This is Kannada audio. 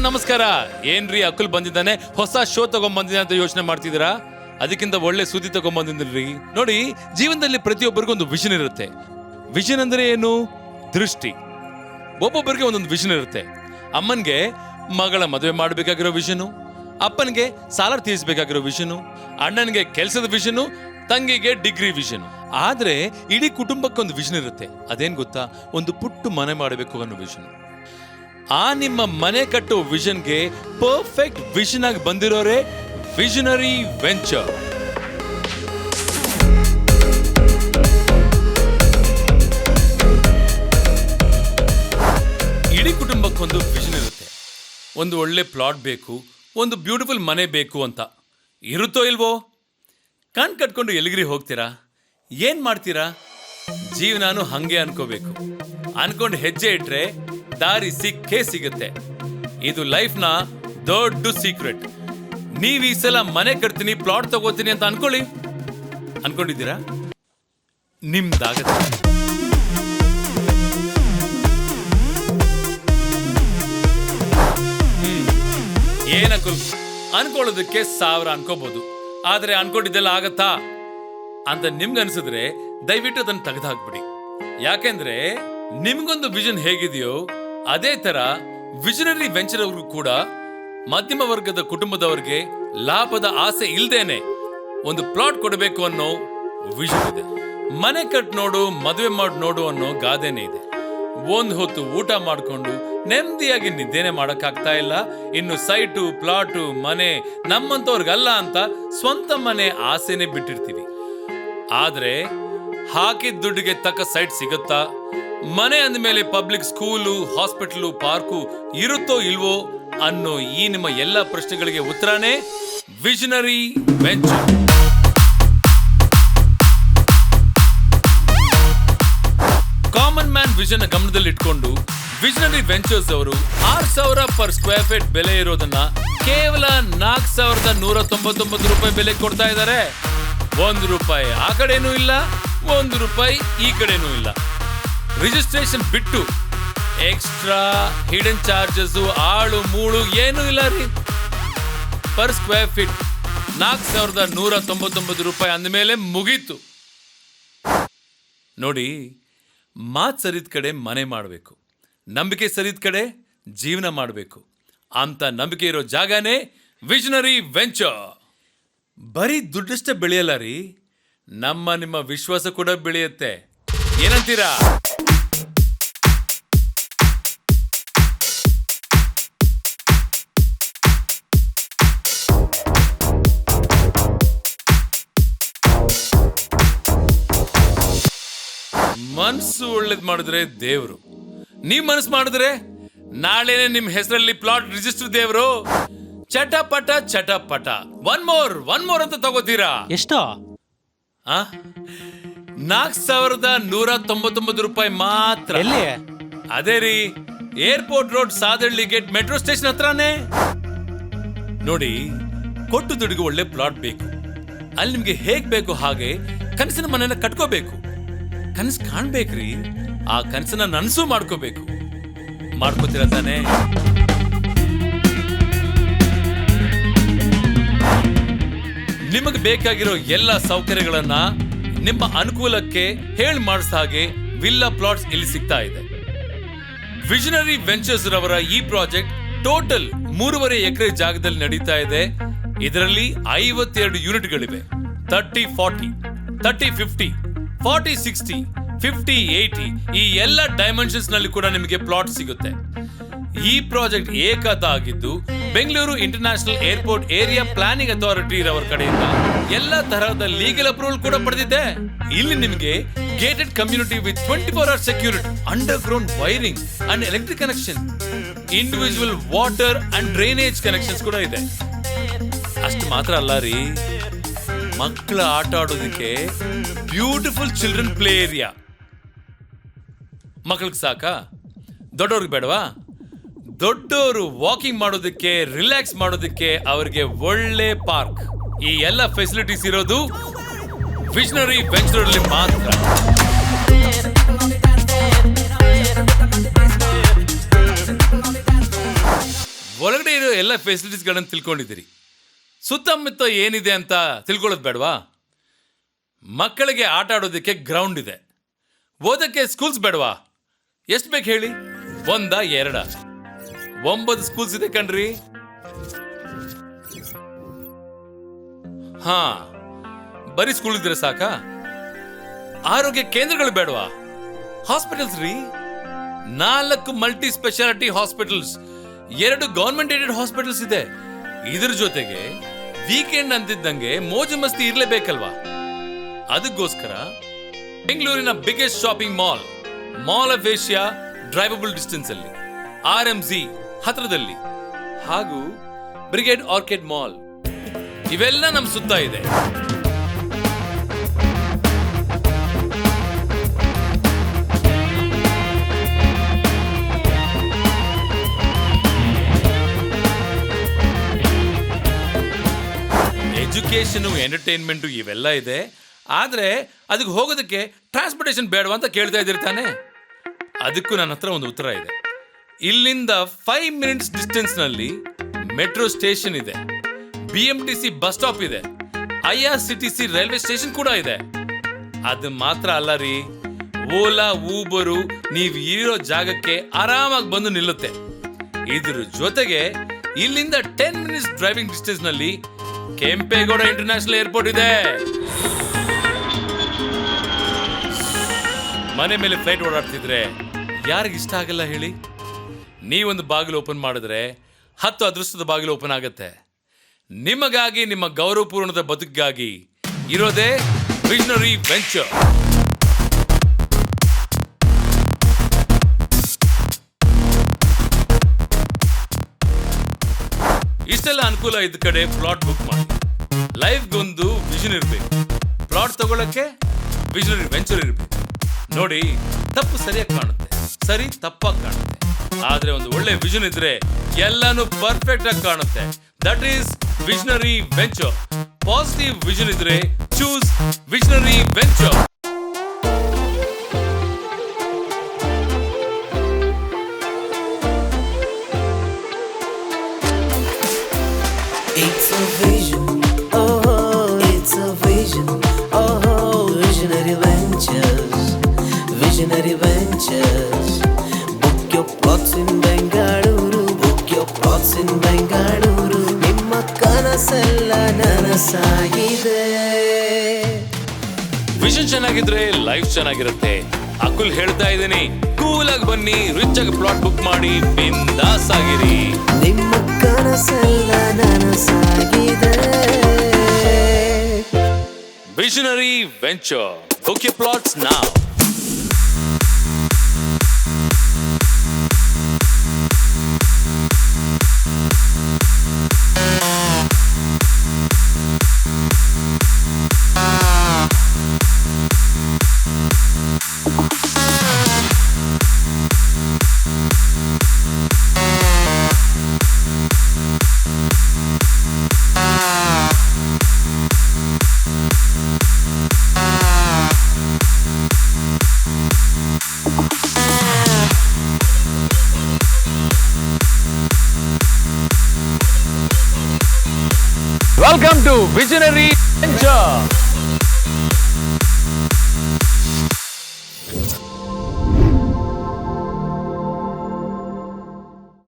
ನಮಸ್ಕಾರ. ಏನ್ರಿ ಅಕುಲ್ ಬಂದಿದ್ದಾನೆ, ಹೊಸ ಶೋ ತಗೊಂಡ್ಬಂದಿದ್ದಾನೆ ಅಂತ ಯೋಚನೆ ಮಾಡ್ತಿದ್ದೀರಾ? ಅದಕ್ಕಿಂತ ಒಳ್ಳೆ ಸುದ್ದಿ ತಗೊಂಡ್ಬಂದಿದ್ರಿ. ನೋಡಿ, ಜೀವನದಲ್ಲಿ ಪ್ರತಿಯೊಬ್ಬರಿಗೂ ಒಂದು ವಿಷನ್ ಇರುತ್ತೆ. ವಿಷನ್ ಅಂದ್ರೆ ಏನು? ದೃಷ್ಟಿ. ಒಬ್ಬೊಬ್ಬರಿಗೆ ಒಂದೊಂದು ವಿಷನ್ ಇರುತ್ತೆ. ಅಮ್ಮನ್ಗೆ ಮಗಳ ಮದುವೆ ಮಾಡಬೇಕಾಗಿರೋ ವಿಷನು, ಅಪ್ಪನಿಗೆ ಸಾಲ ತೀರಿಸಬೇಕಾಗಿರೋ ವಿಷನು, ಅಣ್ಣನಿಗೆ ಕೆಲಸದ ವಿಷನು, ತಂಗಿಗೆ ಡಿಗ್ರಿ ವಿಷನು. ಆದ್ರೆ ಇಡೀ ಕುಟುಂಬಕ್ಕೆ ಒಂದು ವಿಷನ್ ಇರುತ್ತೆ. ಅದೇನ್ ಗೊತ್ತಾ? ಒಂದು ಪುಟ್ಟು ಮನೆ ಮಾಡಬೇಕು ಅನ್ನೋ ವಿಷನ್. ಆ ನಿಮ್ಮ ಮನೆ ಕಟ್ಟೋ ವಿಷನ್ಗೆ ಪರ್ಫೆಕ್ಟ್ ವಿಷನ್ ಆಗಿ ಬಂದಿರೋರೆ ವಿಷನರಿ ವೆಂಚರ್. ಇಡೀ ಕುಟುಂಬಕ್ಕೊಂದು ವಿಷನ್ ಇರುತ್ತೆ. ಒಂದು ಒಳ್ಳೆ ಪ್ಲಾಟ್ ಬೇಕು, ಒಂದು ಬ್ಯೂಟಿಫುಲ್ ಮನೆ ಬೇಕು ಅಂತ. ಇರುತ್ತೋ ಇಲ್ವೋ? ಕಣ್ ಕಟ್ಕೊಂಡು ಎಲ್ಲಿಗ್ರಿ ಹೋಗ್ತೀರಾ? ಏನ್ ಮಾಡ್ತೀರಾ? ಜೀವನಾನು ಹಂಗೆ ಅನ್ಕೋಬೇಕು. ಅನ್ಕೊಂಡು ಹೆಜ್ಜೆ ಇಟ್ರೆ ದಾರಿ ಸಿಕ್ಕೇ ಸಿಗುತ್ತೆ. ಇದು ಲೈಫ್ನ ದೊಡ್ಡ ಸೀಕ್ರೆಟ್. ನೀವ್ ಈ ಸಲ ಮನೆ ಕಟ್ತೀನಿ, ಪ್ಲಾಟ್ ತಗೋತೀನಿ ಅಂತ ಅನ್ಕೊಂಡಿದ್ದೀರಾ? ನಿಮ್ದಾಗತ್ತೆ. ಏನಕ್ಕೂ ಅನ್ಕೊಳ್ಳೋದಕ್ಕೆ 1000 ಅನ್ಕೋಬಹುದು, ಆದ್ರೆ ಅನ್ಕೊಂಡಿದ್ದೆಲ್ಲ ಆಗತ್ತಾ ಅಂತ ನಿಮ್ಗನ್ಸಿದ್ರೆ ದಯವಿಟ್ಟು ಅದನ್ನ ತೆಗೆದುಹಾಕ್ಬಿಡಿ. ಯಾಕೆಂದ್ರೆ ನಿಮ್ಗೊಂದು ವಿಷನ್ ಹೇಗಿದೆಯೋ ಅದೇ ತರ ವಿಷನರಿ ವೆಂಚರ್ ಅವ್ರಿಗೂ ಕೂಡ ಮಧ್ಯಮ ವರ್ಗದ ಕುಟುಂಬದವರಿಗೆ ಲಾಭದ ಆಸೆ ಇಲ್ದೇನೆ ಒಂದು ಪ್ಲಾಟ್ ಕೊಡಬೇಕು ಅನ್ನೋ ವಿಷನ್ ಇದೆ. ಮನೆ ಕಟ್ ನೋಡು, ಮದುವೆ ಮಾಡಿ ನೋಡು ಅನ್ನೋ ಗಾದೆನೇ ಇದೆ. ಒಂದ್ ಹೊತ್ತು ಊಟ ಮಾಡ್ಕೊಂಡು ನೆಮ್ಮದಿಯಾಗಿ ನಿದ್ದೆನೆ ಮಾಡಕ್ಕಾಗ್ತಾ ಇಲ್ಲ. ಇನ್ನು ಸೈಟು, ಪ್ಲಾಟು, ಮನೆ ನಮ್ಮಂತವ್ರಿಗಲ್ಲ ಅಂತ ಸ್ವಂತ ಮನೆ ಆಸೆನೆ ಬಿಟ್ಟಿರ್ತೀವಿ. ಆದ್ರೆ ಹಾಕಿದ ದುಡ್ಡಿಗೆ ತಕ್ಕ ಸೈಟ್ ಸಿಗುತ್ತಾ? ಮನೆ ಅಂದಮೇಲೆ ಪಬ್ಲಿಕ್ ಸ್ಕೂಲು, ಹಾಸ್ಪಿಟಲ್, ಪಾರ್ಕು ಇರುತ್ತೋ ಇಲ್ವೋ ಅನ್ನೋ ಈ ನಿಮ್ಮ ಎಲ್ಲ ಪ್ರಶ್ನೆಗಳಿಗೆ ಉತ್ತರನೇ visionary venture. Common man vision ಗಮನದಲ್ಲಿ ಇಟ್ಕೊಂಡು ವಿಷನರಿ ವೆಂಚರ್ಸ್ ಅವರು 6000 ಪರ್ ಸ್ಕ್ವೇರ್ ಫೀಟ್ ಬೆಲೆ ಇರೋದನ್ನ ಕೇವಲ 4199 ರೂಪಾಯಿ ಬೆಲೆ ಕೊಡ್ತಾ ಇದ್ದಾರೆ. ₹1 ಆ ಕಡೆನೂ ಇಲ್ಲ, ₹1 ಈ ಕಡೆನೂ ಇಲ್ಲ. ರಿಜಿಸ್ಟ್ರೇಷನ್ ಬಿಟ್ಟು ಎಕ್ಸ್ಟ್ರಾ ಹಿಡನ್ ಚಾರ್ಜಸ್, ಆಳು ಮೂಳು ಏನೂ ಇಲ್ಲ ರೀ. ಪರ್ ಸ್ಕ್ವೇರ್ ಫೀಟ್ 4199 ರೂಪಾಯಿ ಅಂದಮೇಲೆ ಮುಗೀತು. ನೋಡಿ, ಮಾತು ಸರಿದ ಕಡೆ ಮನೆ ಮಾಡಬೇಕು, ನಂಬಿಕೆ ಸರಿದ ಕಡೆ ಜೀವನ ಮಾಡಬೇಕು ಅಂತ ನಂಬಿಕೆ ಇರೋ ಜಾಗನೇ ವಿಷನರಿ ವೆಂಚರ್. ಬರೀ ದುಡ್ಡಷ್ಟೇ ಬೆಳೆಯಲ್ಲ ರೀ, ನಿಮ್ಮ ವಿಶ್ವಾಸ ಕೂಡ ಬೆಳೆಯುತ್ತೆ. ಏನಂತೀರಾ? ಮನಸ್ಸು ಒಳ್ಳೇದ್ ಮಾಡಿದ್ರೆ ದೇವ್ರು, ನೀವ್ ಮನಸ್ಸು ಮಾಡಿದ್ರೆ ನಾಳೆನೆ ನಿಮ್ ಹೆಸರಲ್ಲಿ ಪ್ಲಾಟ್ ರಿಜಿಸ್ಟರ್ ದೇವ್ರು. ಚಟಪಟ ಚಟಪಟ. ಒನ್ ಮೋರ್ ಅಂತ ತಗೋತೀರಾ? ಎಷ್ಟೋ? 4199 ರೂಪಾಯಿ ಮಾತ್ರ. ಎಲ್ಲಿ? ಅದೇ ರೀ, airport road, Sadahalli gate, metro station ಹತ್ರನೇ. ನೋಡಿ, ಕೊಟ್ಟು ದುಡ್ಡಿಗೆ ಒಳ್ಳೆ ಪ್ಲಾಟ್ ಬೇಕು. ಅಲ್ಲಿ ನಿಮ್ಗೆ ಹೇಗ್ ಬೇಕು ಹಾಗೆ ಕನಸಿನ ಮನೆಯನ್ನ ಕಟ್ಕೋಬೇಕು. ಕನಸು ಕಾಣ್ಬೇಕ್ರಿ, ಆ ಕನಸನ್ನ ನನಸು ಮಾಡ್ಕೋಬೇಕು. ಮಾಡ್ಕೋತೀರ ತಾನೆ? ನಿಮಗೆ ಬೇಕಾಗಿರೋ ಎಲ್ಲ ಸೌಕರ್ಯಗಳನ್ನ ನಿಮ್ಮ ಅನುಕೂಲಕ್ಕೆ ಹೇಳಿ ಮಾಡಿಸ ಹಾಗೆ ವಿಲ್ಲಾ ಪ್ಲಾಟ್ಸ್ ಇಲ್ಲಿ ಸಿಗ್ತಾ ಇದೆ. ವಿಷನರಿ ವೆಂಚರ್ಸ್ ರವರ ಈ ಪ್ರಾಜೆಕ್ಟ್ ಟೋಟಲ್ 3.5 ಎಕರೆ ಜಾಗದಲ್ಲಿ ನಡೀತಾ ಇದೆ. ಇದರಲ್ಲಿ 52 ಯೂನಿಟ್ಗಳಿವೆ. 30-40, 30-50, 40-60, 50-80 ಈ ಎಲ್ಲ ಡೈಮೆನ್ಷನ್ಸ್ ನಲ್ಲಿ ಕೂಡ ನಿಮಗೆ ಪ್ಲಾಟ್ ಸಿಗುತ್ತೆ. ಈ ಪ್ರಾಜೆಕ್ಟ್ ಏಕತಾ ಆಗಿದ್ದು Bengaluru international airport area planning authority ರವರ ಕಡೆಯಿಂದ ಎಲ್ಲ ತರಹದ ಲೀಗಲ್ ಅಪ್ರೂವಲ್ ಕೂಡ ಪಡೆದಿದೆ. ಇಲ್ಲಿ ನಿಮಗೆ gated community with 24 hour security, under ground wiring and electric connection, individual water and drainage connections ಕೂಡ ಇದೆ. ಅಷ್ಟು ಮಾತ್ರ ಅಲ್ಲ ರೀ, ಮಕ್ಕಳ ಆಟ ಆಡೋದಕ್ಕೆ ಬ್ಯೂಟಿಫುಲ್ ಚಿಲ್ಡ್ರನ್ ಪ್ಲೇ ಏರಿಯಾ. ಮಕ್ಕಳಿಗೆ ಸಾಕಾ? ದೊಡ್ಡವ್ರಿಗೆ ಬೇಡವಾ? ದೊಡ್ಡವರು ವಾಕಿಂಗ್ ಮಾಡೋದಕ್ಕೆ, ರಿಲ್ಯಾಕ್ಸ್ ಮಾಡೋದಕ್ಕೆ ಅವರಿಗೆ ಒಳ್ಳೆ ಪಾರ್ಕ್. ಈ ಎಲ್ಲ ಫೆಸಿಲಿಟೀಸ್ ಇರೋದು ವಿಷನರಿ ವೆಂಚರ್ ಅಲ್ಲಿ ಮಾತ್ರ. ಒಳಗಡೆ ಇರೋ ಎಲ್ಲ ಫೆಸಿಲಿಟೀಸ್ಗಳನ್ನು ತಿಳ್ಕೊಂಡಿದ್ದೀರಿ. ಸುತ್ತಮುತ್ತ ಏನಿದೆ ಅಂತ ತಿಳ್ಕೊಳ್ಳೋದು ಬೇಡವಾ? ಮಕ್ಕಳಿಗೆ ಆಟ ಆಡೋದಕ್ಕೆ ಗ್ರೌಂಡ್ ಇದೆ. ಓದಕ್ಕೆ ಸ್ಕೂಲ್ಸ್ ಬೇಡವಾ? ಎಷ್ಟು ಬೇಕು ಹೇಳಿ? 1 2 9 ಸ್ಕೂಲ್ಸ್ ಇದೆ ಕಣ್ರಿ. ಹಾ, ಬರೀ ಸ್ಕೂಲ್ ಇದ್ರೆ ಸಾಕಾ? ಆರೋಗ್ಯ ಕೇಂದ್ರಗಳು ಬೇಡವಾ? ಹಾಸ್ಪಿಟಲ್ಸ್ ರೀ, 4 multi speciality hospitals, 2 government aided hospitals ಇದೆ. ಇದ್ರ ಜೊತೆಗೆ ವೀಕೆಂಡ್ ಅಂತಿದ್ದಂಗೆ ಮೋಜು ಮಸ್ತಿ ಇರ್ಲೇಬೇಕಲ್ವಾ? ಅದಕ್ಕೋಸ್ಕರ ಬೆಂಗಳೂರಿನ biggest shopping mall of Asia drivable distance ಅಲ್ಲಿ, RMZ ಹತ್ರದಲ್ಲಿ, ಹಾಗೂ ಬ್ರಿಗೇಡ್ ಆರ್ಕಿಡ್ ಮಾಲ್, ಇವೆಲ್ಲ ನಮ್ ಸುತ್ತ ಇದೆ. ಎಜುಕೇಶನ್, ಎಂಟರ್ಟೈನ್ಮೆಂಟ್ ಇವೆಲ್ಲ ಇದೆ. ಆದ್ರೆ ಅದಕ್ಕೆ ಹೋಗೋದಕ್ಕೆ ಟ್ರಾನ್ಸ್ಪೋರ್ಟೇಷನ್ ಬೇಡವಾ ಅಂತ ಕೇಳ್ತಾ ಇದ್ದೀರಿ ತಾನೆ? ಅದಕ್ಕೂ ನನ್ನ ಹತ್ರ ಒಂದು ಉತ್ತರ ಇದೆ. ಇಲ್ಲಿಂದ 5 ಮಿನಿಟ್ಸ್ ಡಿಸ್ಟೆನ್ಸ್ ನಲ್ಲಿ ಮೆಟ್ರೋ ಸ್ಟೇಷನ್ ಇದೆ, BMTC ಬಸ್ ಸ್ಟಾಪ್ ಇದೆ, IRCTC ರೈಲ್ವೆ ಸ್ಟೇಷನ್ ಕೂಡ ಇದೆ. ಅದು ಮಾತ್ರ ಅಲ್ಲ ರೀ, ಓಲಾ, ಊಬರು ನೀವು ಇರೋ ಜಾಗಕ್ಕೆ ಆರಾಮಾಗಿ ಬಂದು ನಿಲ್ಲುತ್ತೆ. ಇದ್ರ ಜೊತೆಗೆ ಇಲ್ಲಿಂದ 10 ಮಿನಿಟ್ಸ್ ಡ್ರೈವಿಂಗ್ ಡಿಸ್ಟೆನ್ಸ್ ನಲ್ಲಿ ಕೆಂಪೇಗೌಡ ಇಂಟರ್ನ್ಯಾಷನಲ್ ಏರ್ಪೋರ್ಟ್ ಇದೆ. ಮನೆ ಮೇಲೆ ಫ್ಲೈಟ್ ಓಡಾಡ್ತಿದ್ರೆ ಯಾರಿಗೆ ಇಷ್ಟ ಆಗಲ್ಲ ಹೇಳಿ? ನೀವೊಂದು ಬಾಗಿಲು ಓಪನ್ ಮಾಡಿದ್ರೆ 10 ಅದೃಷ್ಟದ ಬಾಗಿಲು ಓಪನ್ ಆಗತ್ತೆ. ನಿಮಗಾಗಿ, ನಿಮ್ಮ ಗೌರವಪೂರ್ಣದ ಬದುಕಿಗಾಗಿ ಇರೋದೇ ವಿಷನರಿ ವೆಂಚರ್. ಇಷ್ಟೆಲ್ಲ ಅನುಕೂಲ ಇದ್ದ ಕಡೆ ಪ್ಲಾಟ್ ಬುಕ್ ಮಾಡಿ. ಲೈಫ್ಗೊಂದು ವಿಷನ್ ಇರಬೇಕು, ಪ್ಲಾಟ್ ತಗೊಳಕ್ಕೆ ವಿಷನರಿ ವೆಂಚರ್ ಇರಬೇಕು. ನೋಡಿ, ತಪ್ಪು ಸರಿಯಾಗಿ ಕಾಣುತ್ತೆ, ಸರಿ ತಪ್ಪಾಗಿ ಕಾಣುತ್ತೆ. ಆದ್ರೆ ಒಂದು ಒಳ್ಳೆ ವಿಷನ್ ಇದ್ರೆ ಎಲ್ಲಾನು ಪರ್ಫೆಕ್ಟ್ ಆಗಿ ಕಾಣುತ್ತೆ. That is visionary venture. Positive vision ಇದ್ರೆ choose visionary venture. It's a vision, oh, it's a vision, oh, Visionary Ventures, Visionary Ventures. Book your plots in Bengaluru, book your plots in Bengaluru. Nimma kanasella ನನಸಾಗಿದೆ. ವಿಷನ್ ಚೆನ್ನಾಗಿದ್ರೆ ಲೈಫ್ ಚೆನ್ನಾಗಿರುತ್ತೆ. ಅಕುಲ್ ಹೇಳ್ತಾ ಇದ್ದೀನಿ, ಕೂಲ್ ಆಗಿ ಬನ್ನಿ, ರಿಚ್ ಆಗಿ ಪ್ಲಾಟ್ ಬುಕ್ ಮಾಡಿ, ಬಿಂದಾಸ್ ಆಗಿರಿ. ನಿಮ್ಮ ಕನಸೆಲ್ಲ ನನಸಾಗಿದೆ. Visionary venture. Book your plots now. Welcome to Visionary Venture.